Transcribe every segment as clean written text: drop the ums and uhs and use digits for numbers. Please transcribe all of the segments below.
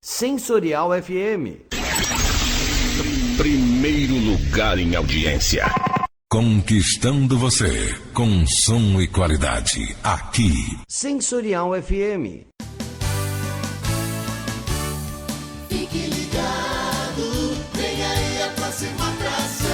Sensorial FM. Primeiro lugar em audiência. Conquistando você com som e qualidade. Aqui. Sensorial FM. Fique ligado, vem aí a próxima atração.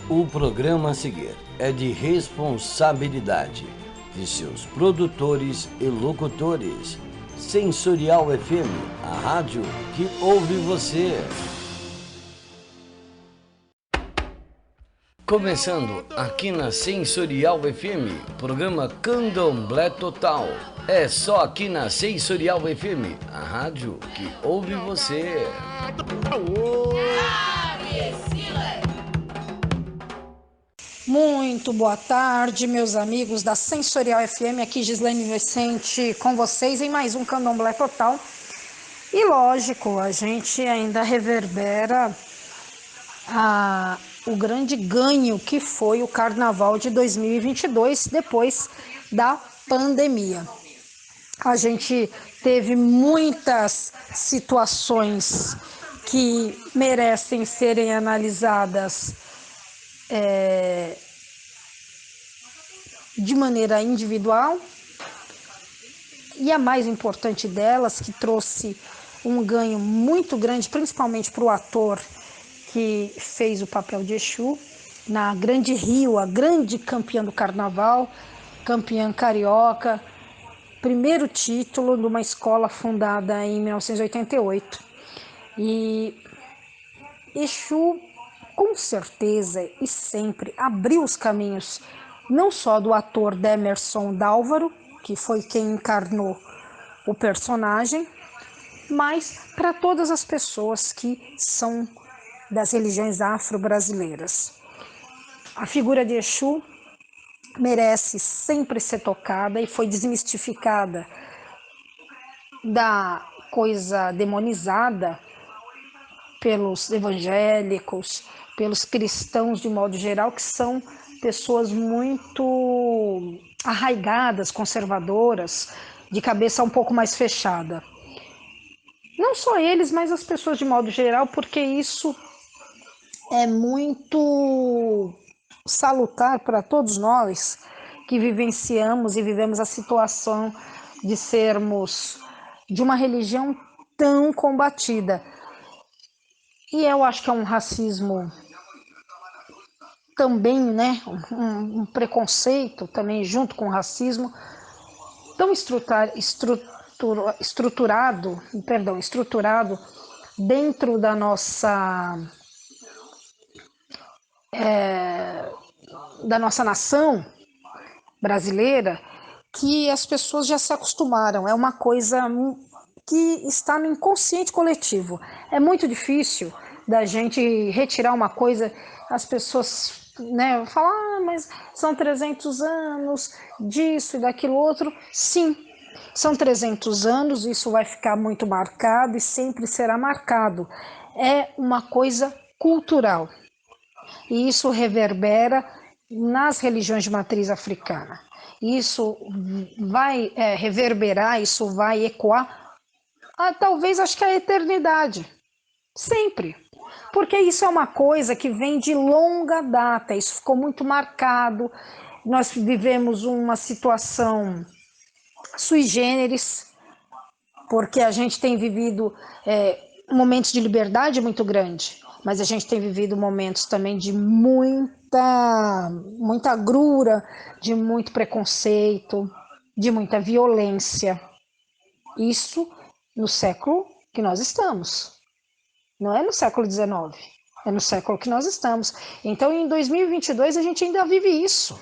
O programa a seguir é de responsabilidade de seus produtores e locutores. Sensorial FM, a rádio que ouve você. Começando aqui na Sensorial FM, programa Candomblé Total. É só aqui na Sensorial FM, a rádio que ouve você. Muito boa tarde, meus amigos da Sensorial FM, aqui Gislaine Vicente com vocês em mais um Candomblé Total. E lógico, a gente ainda reverbera o grande ganho que foi o Carnaval de 2022 depois da pandemia. A gente teve muitas situações que merecem serem analisadas de maneira individual, e a mais importante delas, que trouxe um ganho muito grande, principalmente para o ator que fez o papel de Exu, na Grande Rio, a grande campeã do carnaval, campeã carioca, primeiro título de uma escola fundada em 1988. E Exu, com certeza e sempre, abriu os caminhos não só do ator Demerson Dálvaro, que foi quem encarnou o personagem, mas para todas as pessoas que são das religiões afro-brasileiras. A figura de Exu merece sempre ser tocada e foi desmistificada da coisa demonizada pelos evangélicos, pelos cristãos de modo geral, que são pessoas muito arraigadas, conservadoras, de cabeça um pouco mais fechada. Não só eles, mas as pessoas de modo geral, porque isso é muito salutar para todos nós que vivenciamos e vivemos a situação de sermos de uma religião tão combatida. E eu acho que é um racismo também, né, um preconceito também junto com o racismo, tão estruturado dentro da nossa nação brasileira, que as pessoas já se acostumaram. É uma coisa que está no inconsciente coletivo. É muito difícil da gente retirar uma coisa, as pessoas, né, falar, mas são 300 anos disso e daquilo outro. Sim, são 300 anos, isso vai ficar muito marcado e sempre será marcado. É uma coisa cultural. E isso reverbera nas religiões de matriz africana. Isso vai reverberar, isso vai ecoar, talvez acho que a eternidade. Sempre. Porque isso é uma coisa que vem de longa data, isso ficou muito marcado. Nós vivemos uma situação sui generis, porque a gente tem vivido momentos de liberdade muito grande, mas a gente tem vivido momentos também de muita agrura, de muito preconceito, de muita violência. Isso no século que nós estamos. Não é no século XIX, é no século que nós estamos. Então, em 2022, a gente ainda vive isso.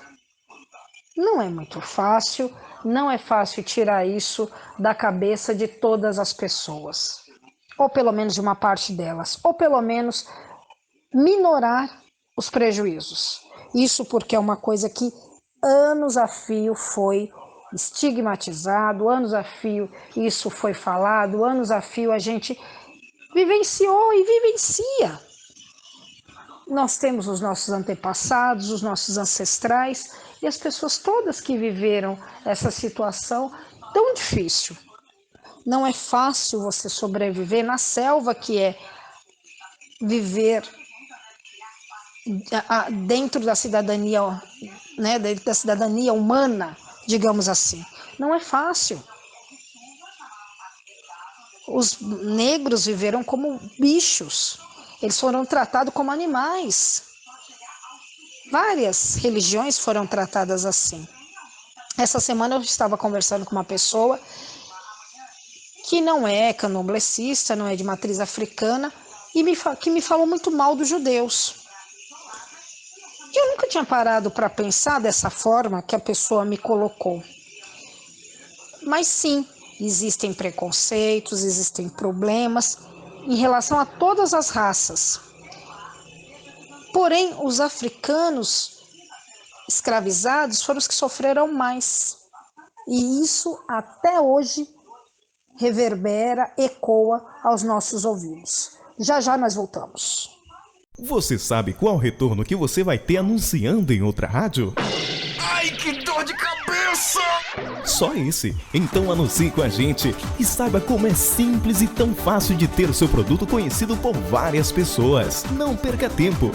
Não é muito fácil, não é fácil tirar isso da cabeça de todas as pessoas. Ou pelo menos de uma parte delas. Ou pelo menos minorar os prejuízos. Isso porque é uma coisa que anos a fio foi estigmatizado, anos a fio isso foi falado, anos a fio a gente vivenciou e vivencia. Nós temos os nossos antepassados, os nossos ancestrais e as pessoas todas que viveram essa situação tão difícil. Não é fácil você sobreviver na selva, que é viver dentro da cidadania, né, dentro da cidadania humana, digamos assim. Não é fácil. Os negros viveram como bichos. Eles foram tratados como animais. Várias religiões foram tratadas assim. Essa semana eu estava conversando com uma pessoa que não é candomblessista, não é de matriz africana, e que me falou muito mal dos judeus. Eu nunca tinha parado para pensar dessa forma que a pessoa me colocou. Mas sim, existem preconceitos, existem problemas em relação a todas as raças. Porém, os africanos escravizados foram os que sofreram mais. E isso até hoje reverbera, ecoa aos nossos ouvidos. Já já nós voltamos. Você sabe qual retorno que você vai ter anunciando em outra rádio? Ai, que dor de cabeça! Só esse? Então anuncie com a gente e saiba como é simples e tão fácil de ter o seu produto conhecido por várias pessoas. Não perca tempo.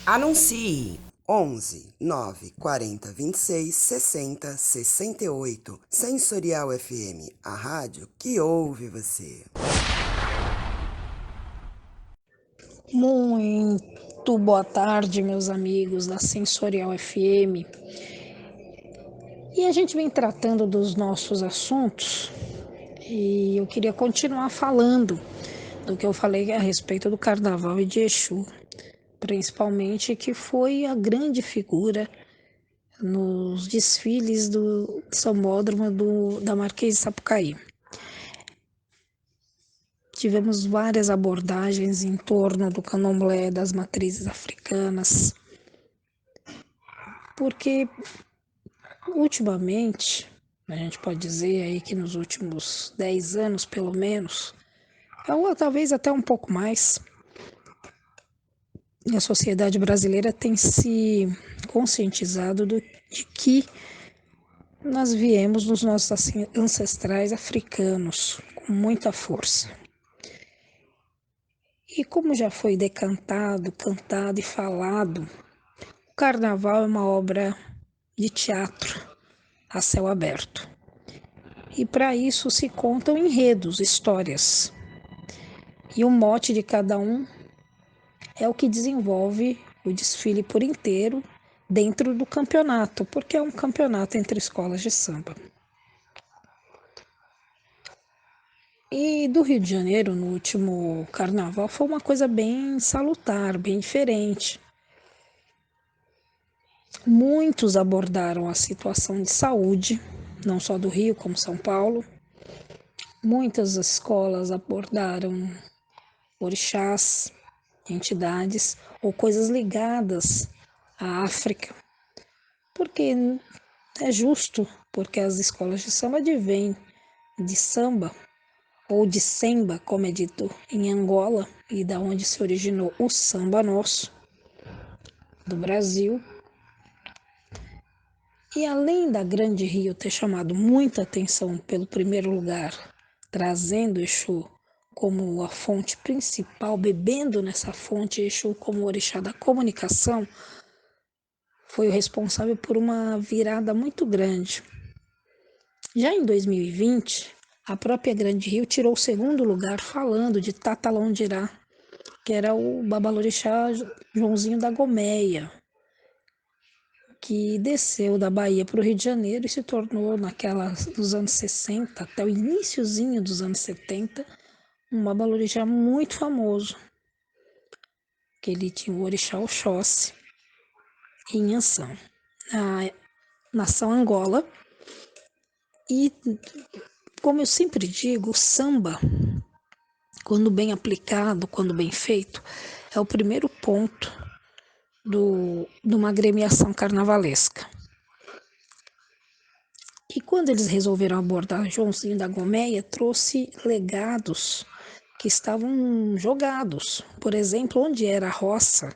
Anuncie 11 9 40 26 60 68. Sensorial FM, a rádio que ouve você. Muito boa tarde, meus amigos da Sensorial FM. E a gente vem tratando dos nossos assuntos e eu queria continuar falando do que eu falei a respeito do Carnaval e de Exu, principalmente que foi a grande figura nos desfiles do Sambódromo da Marquês de Sapucaí. Tivemos várias abordagens em torno do candomblé, das matrizes africanas, porque ultimamente, a gente pode dizer aí que nos últimos 10 anos pelo menos, ou talvez até um pouco mais, a sociedade brasileira tem se conscientizado de que nós viemos dos nossos ancestrais africanos com muita força. E como já foi decantado, cantado e falado, o Carnaval é uma obra de teatro a céu aberto. E para isso se contam enredos, histórias. E o mote de cada um é o que desenvolve o desfile por inteiro dentro do campeonato, porque é um campeonato entre escolas de samba. E do Rio de Janeiro, no último carnaval, foi uma coisa bem salutar, bem diferente. Muitos abordaram a situação de saúde, não só do Rio, como São Paulo. Muitas escolas abordaram orixás, entidades ou coisas ligadas à África. Porque é justo, porque as escolas de samba advêm de samba, ou de semba, como é dito em Angola, e da onde se originou o samba nosso, do Brasil. E além da Grande Rio ter chamado muita atenção pelo primeiro lugar, trazendo Exu como a fonte principal, bebendo nessa fonte Exu como orixá da comunicação, foi o responsável por uma virada muito grande. Já em 2020, a própria Grande Rio tirou o segundo lugar falando de Tatalondirá, que era o babalorixá Joãozinho da Gomeia, que desceu da Bahia para o Rio de Janeiro e se tornou, nos anos 60 até o iniciozinho dos anos 70, um babalorixá muito famoso, que ele tinha o orixá Oxóssi em Anção, na nação Angola. E, como eu sempre digo, o samba, quando bem aplicado, quando bem feito, é o primeiro ponto de uma agremiação carnavalesca. E quando eles resolveram abordar Joãozinho da Gomeia, trouxe legados que estavam jogados. Por exemplo, onde era a roça,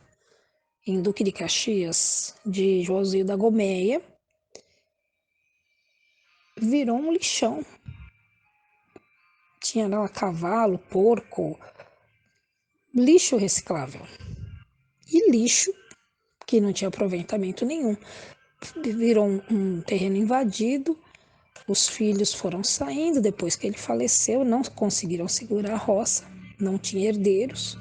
em Duque de Caxias, de Joãozinho da Gomeia, virou um lixão. Tinha lá cavalo, porco, lixo reciclável. E lixo que não tinha aproveitamento nenhum. Virou um terreno invadido, os filhos foram saindo, depois que ele faleceu, não conseguiram segurar a roça, não tinha herdeiros,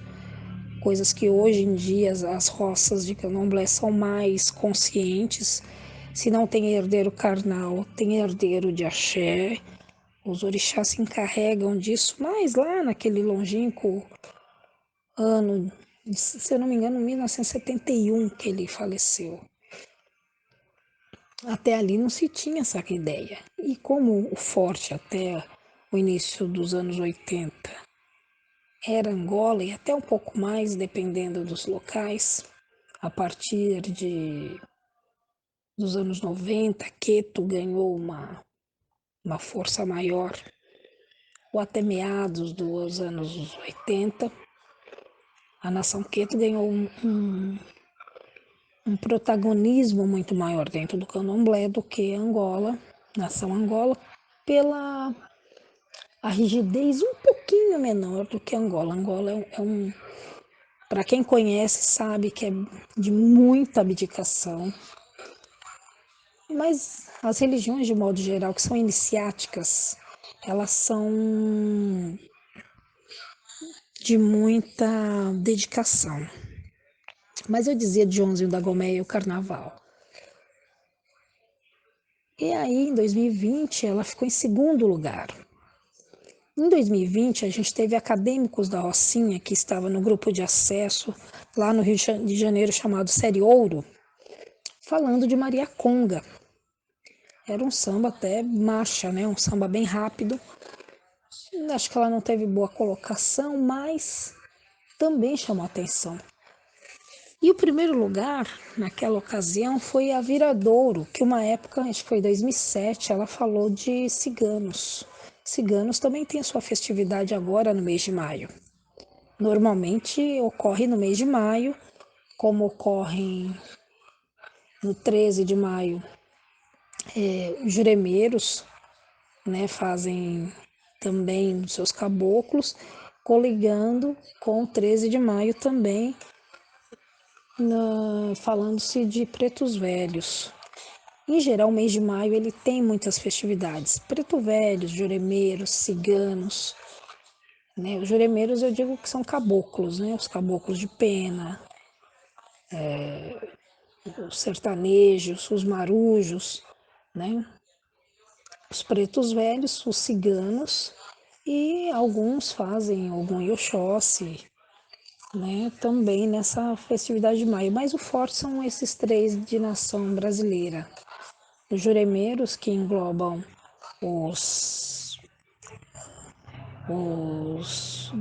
coisas que hoje em dia as roças de candomblé são mais conscientes. Se não tem herdeiro carnal, tem herdeiro de axé, os orixás se encarregam disso, mas lá naquele longínquo ano, se eu não me engano, 1971 que ele faleceu. Até ali não se tinha essa ideia. E como o forte até o início dos anos 80 era Angola e até um pouco mais, dependendo dos locais, a partir dos anos 90, Queto ganhou uma força maior, ou até meados dos anos 80, a nação Queto ganhou um protagonismo muito maior dentro do candomblé do que Angola, nação Angola, pela a rigidez um pouquinho menor do que Angola. Angola para quem conhece sabe que é de muita abdicação, mas as religiões de modo geral que são iniciáticas, elas são de muita dedicação. Mas eu dizia de Joãozinho da Gomeia o carnaval. E aí, em 2020, ela ficou em segundo lugar. Em 2020, a gente teve acadêmicos da Rocinha, que estava no grupo de acesso, lá no Rio de Janeiro, chamado Série Ouro, falando de Maria Conga. Era um samba até marcha, né? Um samba bem rápido. Acho que ela não teve boa colocação, mas também chamou atenção. E o primeiro lugar, naquela ocasião, foi a Viradouro, que uma época, acho que foi 2007, ela falou de ciganos. Ciganos também têm sua festividade agora no mês de maio. Normalmente ocorre no mês de maio, como ocorre no 13 de maio. Os juremeiros, né, fazem também os seus caboclos, coligando com o 13 de maio também, falando-se de pretos velhos. Em geral, o mês de maio ele tem muitas festividades. Preto velhos, juremeiros, ciganos. Né? Os juremeiros eu digo que são caboclos, né? Os caboclos de pena, os sertanejos, os marujos, né? Os pretos velhos, os ciganos, e alguns fazem algum Ioxóssi, né, também nessa festividade de maio. Mas o forte são esses três de nação brasileira. Os juremeiros, que englobam os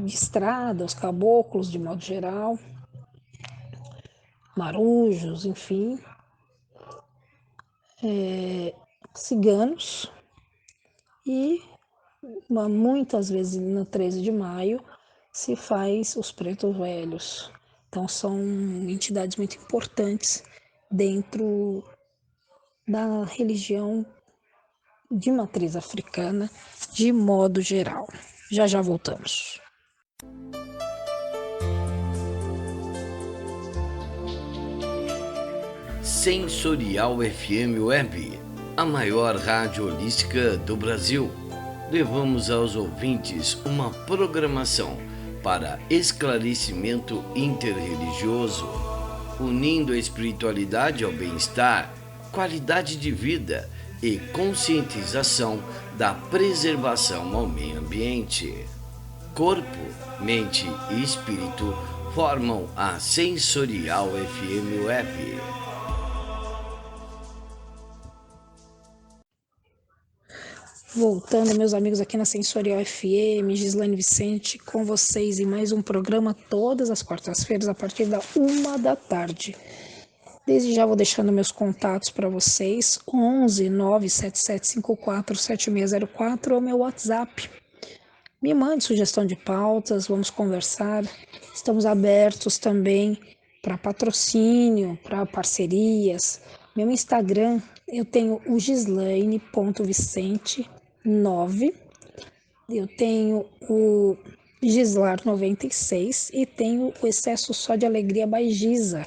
de estrada, os caboclos de modo geral, marujos, enfim, ciganos, e muitas vezes no 13 de maio se faz os pretos velhos. Então são entidades muito importantes dentro da religião de matriz africana de modo geral. Já já voltamos. Sensorial FM Web, a maior rádio holística do Brasil. Levamos aos ouvintes uma programação para esclarecimento interreligioso, unindo a espiritualidade ao bem-estar, qualidade de vida e conscientização da preservação ao meio ambiente. Corpo, mente e espírito formam a Sensorial FM Web. Voltando, meus amigos, aqui na Sensorial FM, Gislaine Vicente, com vocês em mais um programa todas as quartas-feiras, a partir da 1h. Desde já vou deixando meus contatos para vocês, 11 977547604 é o meu WhatsApp. Me mande sugestão de pautas, vamos conversar. Estamos abertos também para patrocínio, para parcerias. Meu Instagram, eu tenho o gislaine.vicente9, eu tenho o Gislar96 e tenho o Excesso Só de Alegria by Giza.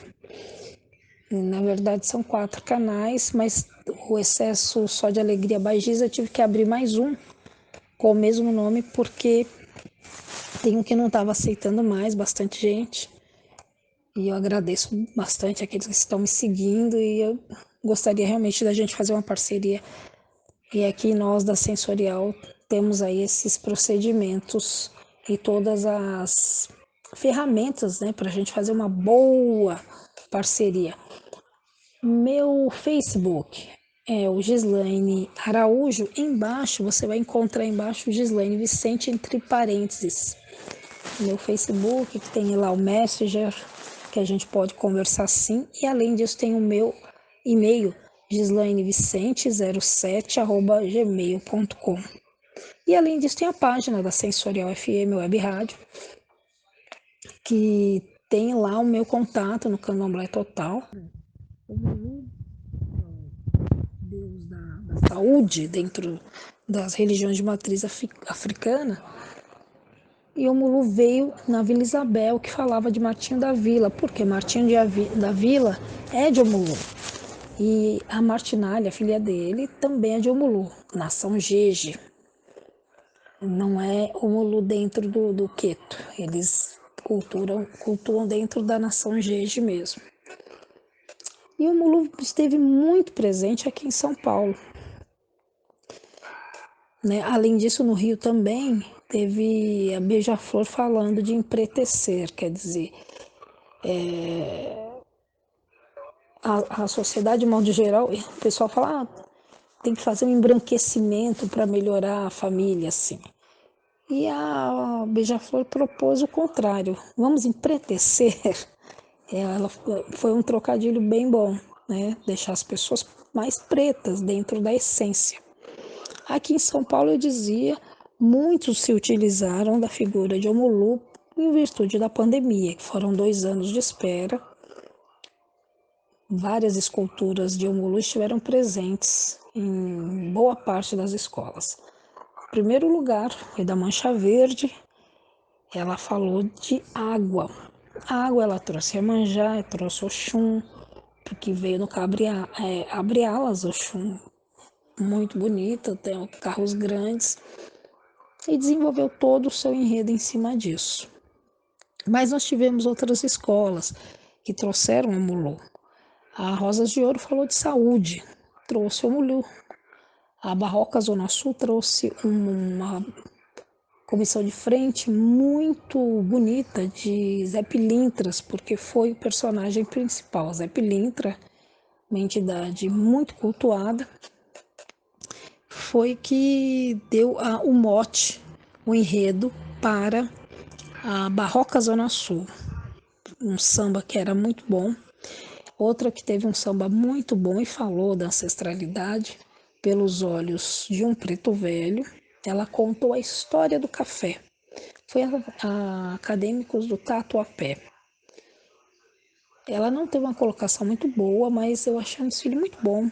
Na verdade são 4 canais, mas o Excesso Só de Alegria by Giza eu tive que abrir mais um com o mesmo nome porque tem um que não estava aceitando mais, bastante gente. E eu agradeço bastante aqueles que estão me seguindo e eu gostaria realmente da gente fazer uma parceria. E aqui nós da Sensorial temos aí esses procedimentos e todas as ferramentas, né, para a gente fazer uma boa parceria. Meu Facebook é o Gislaine Araújo. Embaixo, você vai encontrar embaixo o Gislaine Vicente entre parênteses. Meu Facebook, que tem lá o Messenger, que a gente pode conversar sim. E além disso tem o meu e-mail, gislainevicente07@gmail.com. E além disso tem a página da Sensorial FM Web Rádio, que tem lá o meu contato no Candomblé Total. Deus da saúde dentro das religiões de matriz africana. E o Mulu veio na Vila Isabel, que falava de Martinho da Vila, porque Martinho da Vila é de Omulu. E a Martinalha, a filha dele, também é de Omulu, nação Jeje. Não é Omulu dentro do Queto, eles cultuam dentro da nação Jeje mesmo. E o Omulu esteve muito presente aqui em São Paulo. Né? Além disso, no Rio também teve a Beija-Flor falando de empretecer, quer dizer, a sociedade, de modo geral, o pessoal fala, tem que fazer um embranquecimento para melhorar a família, assim. E a Beija-Flor propôs o contrário, vamos empretecer. Ela foi um trocadilho bem bom, né? Deixar as pessoas mais pretas dentro da essência. Aqui em São Paulo, eu dizia, muitos se utilizaram da figura de Omulu em virtude da pandemia, que foram 2 anos de espera. Várias esculturas de Omulu estiveram presentes em boa parte das escolas. O primeiro lugar foi da Mancha Verde. Ela falou de água. A água ela trouxe Iemanjá, trouxe Oxum, porque veio no Abre Alas, Oxum, muito bonita, tem carros grandes, e desenvolveu todo o seu enredo em cima disso. Mas nós tivemos outras escolas que trouxeram o Omulu. A Rosas de Ouro falou de saúde, trouxe o Omulu. A Barroca Zona Sul trouxe uma comissão de frente muito bonita de Zé Pilintras, porque foi o personagem principal. Zé Pilintra, uma entidade muito cultuada, foi que deu o mote, o enredo para a Barroca Zona Sul. Um samba que era muito bom. Outra que teve um samba muito bom e falou da ancestralidade pelos olhos de um preto velho. Ela contou a história do café. Foi a Acadêmicos do Tatuapé. Ela não teve uma colocação muito boa, mas eu achei um desfile muito bom.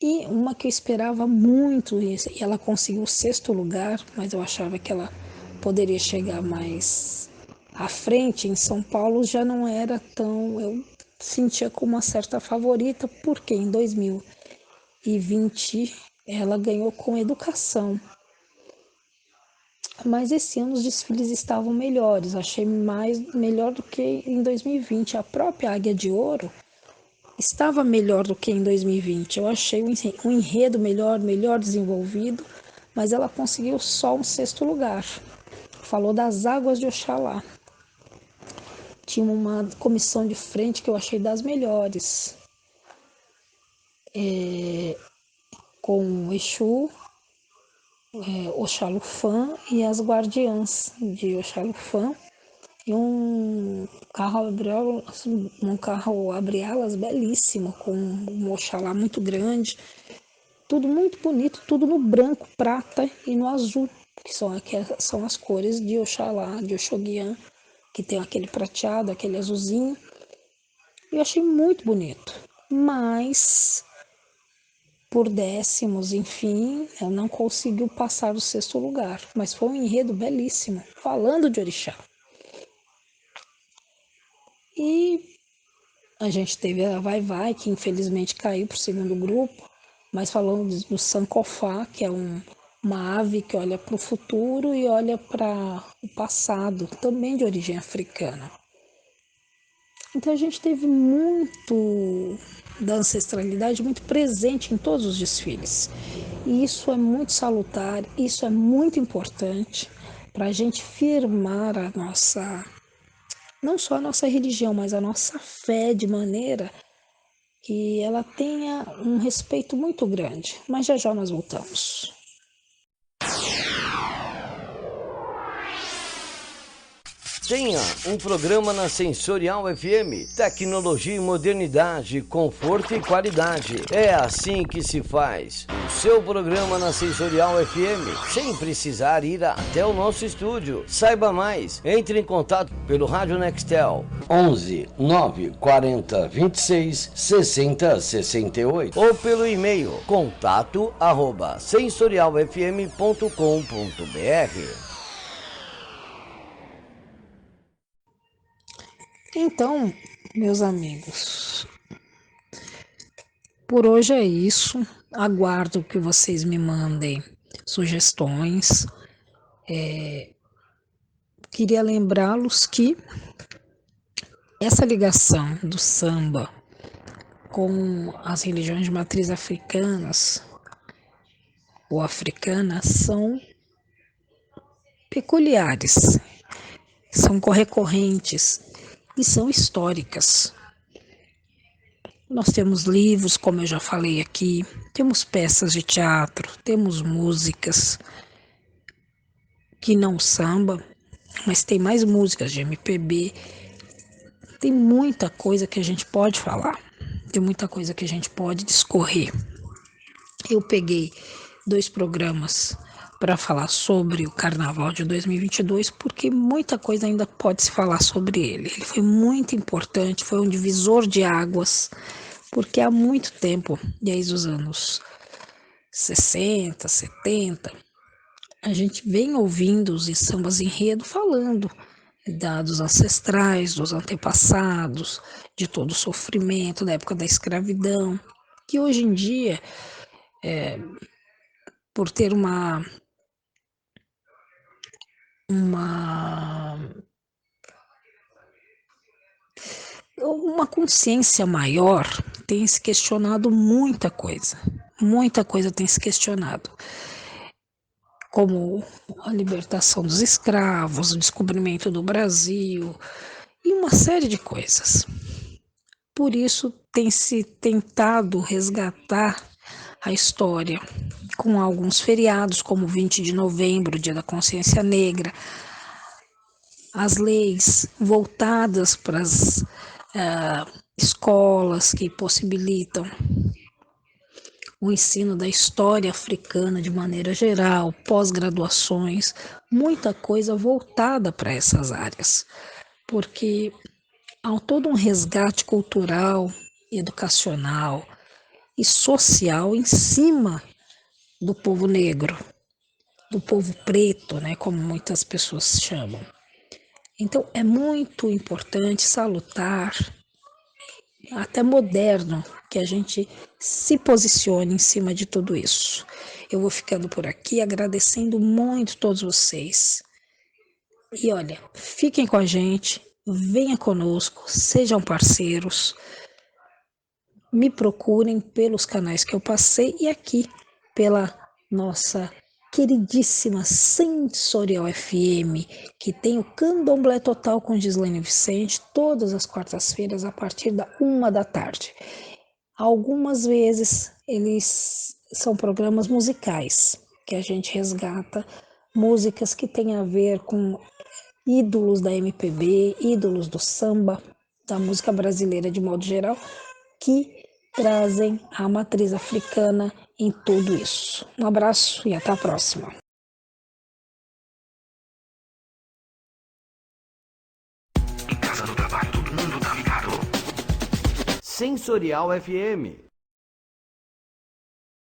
E uma que eu esperava muito, e ela conseguiu o 6º lugar, mas eu achava que ela poderia chegar mais à frente. Em São Paulo já não era tão... Eu sentia como uma certa favorita, porque em 2020 ela ganhou com educação. Mas esse ano os desfiles estavam melhores, achei melhor do que em 2020. A própria Águia de Ouro estava melhor do que em 2020. Eu achei um enredo melhor desenvolvido, mas ela conseguiu só um 6º lugar. Falou das águas de Oxalá. Tinha uma comissão de frente que eu achei das melhores. Com o Exu, Oxalufã e as guardiãs de Oxalufã. E um carro abre alas belíssimo, com um Oxalá muito grande. tudo muito bonito, tudo no branco, prata e no azul, que são as cores de Oxalá, de Oxoguian, que tem aquele prateado, aquele azulzinho. Eu achei muito bonito, mas por décimos, enfim, ela não conseguiu passar o 6º lugar, mas foi um enredo belíssimo, falando de orixá. E a gente teve a Vai Vai, que infelizmente caiu para o 2º grupo, mas falando do Sankofá, que é uma ave que olha para o futuro e olha para o passado, também de origem africana. Então a gente teve muito da ancestralidade muito presente em todos os desfiles. E isso é muito salutar, isso é muito importante para a gente firmar a nossa, não só a nossa religião, mas a nossa fé, de maneira que ela tenha um respeito muito grande. Mas já já nós voltamos. Tenha um programa na Sensorial FM, tecnologia e modernidade, conforto e qualidade. É assim que se faz. O seu programa na Sensorial FM, sem precisar ir até o nosso estúdio. Saiba mais, entre em contato pelo Rádio Nextel 11 940 26 60 68 ou pelo e-mail contato@sensorialfm.com.br. Então, meus amigos, por hoje é isso. Aguardo que vocês me mandem sugestões. Queria lembrá-los que essa ligação do samba com as religiões de matriz africanas ou africanas são peculiares, são recorrentes e são históricas. Nós temos livros, como eu já falei aqui, temos peças de teatro, temos músicas que não samba, mas tem mais músicas de MPB. Tem muita coisa que a gente pode falar, tem muita coisa que a gente pode discorrer. Eu peguei 2 programas para falar sobre o Carnaval de 2022, porque muita coisa ainda pode se falar sobre ele. Ele foi muito importante, foi um divisor de águas, porque há muito tempo, desde os anos 60, 70, a gente vem ouvindo os sambas enredo falando dos ancestrais, dos antepassados, de todo o sofrimento da época da escravidão, que hoje em dia, por ter uma consciência maior, tem se questionado muita coisa tem se questionado, como a libertação dos escravos, o descobrimento do Brasil e uma série de coisas. Por isso tem se tentado resgatar a história com alguns feriados, como 20 de novembro, Dia da Consciência Negra, as leis voltadas para as escolas que possibilitam o ensino da história africana de maneira geral, pós-graduações, muita coisa voltada para essas áreas, porque há todo um resgate cultural, educacional e social em cima do povo negro, do povo preto, né, como muitas pessoas chamam. Então é muito importante, salutar, até moderno, que a gente se posicione em cima de tudo isso. Eu vou ficando por aqui, agradecendo muito todos vocês. E olha, fiquem com a gente, venham conosco, sejam parceiros, me procurem pelos canais que eu passei e aqui pela nossa queridíssima Sensorial FM, que tem o Candomblé Total com Gislaine Vicente, todas as quartas-feiras a partir da 1h. Algumas vezes eles são programas musicais, que a gente resgata músicas que têm a ver com ídolos da MPB, ídolos do samba, da música brasileira de modo geral, que trazem a matriz africana em tudo isso. Um abraço e até a próxima. Sensorial FM.